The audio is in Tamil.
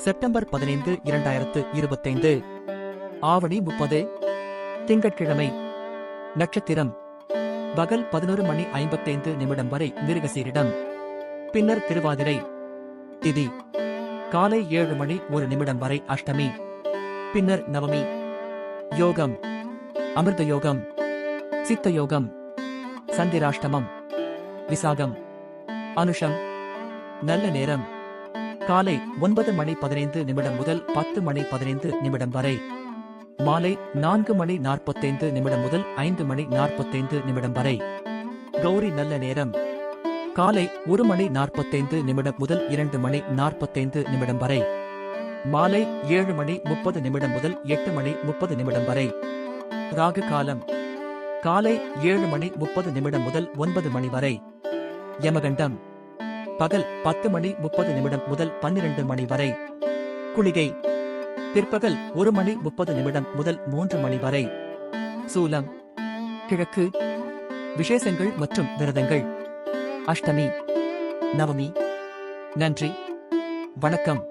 செப்டம்பர் 15 2025 ஆவணி 30 திங்கட்கிழமை. நட்சத்திரம் பகல் 11:55 வரை மிருகசீரிடம், பின்னர் திருவாதிரை. திதி காலை 7:01 வரை அஷ்டமி, பின்னர் நவமி. யோகம் அமிர்த யோகம், சித்த யோகம், சந்திராஷ்டமம், விசாகம், அனுஷம். நல்ல நேரம் காலை 9:15 முதல் 10:15 வரை, மாலை 4:45 முதல் 5:45 வரை. கௌரி நல்ல நேரம் காலை 1:45 முதல் 2:45 வரை, மாலை 7:30 முதல் 8:30 வரை. ராகு காலம் காலை 7:30 முதல் 9 மணி வரை. யமகண்டம் பகல் 10:30 முதல் 12 மணி வரை. குளிகை பிற்பகல் 1:30 முதல் 3 மணி வரை. சூலம் கிழக்கு. விசேஷங்கள் மற்றும் விரதங்கள். அஷ்டமி, நவமி. நன்றி, வணக்கம்.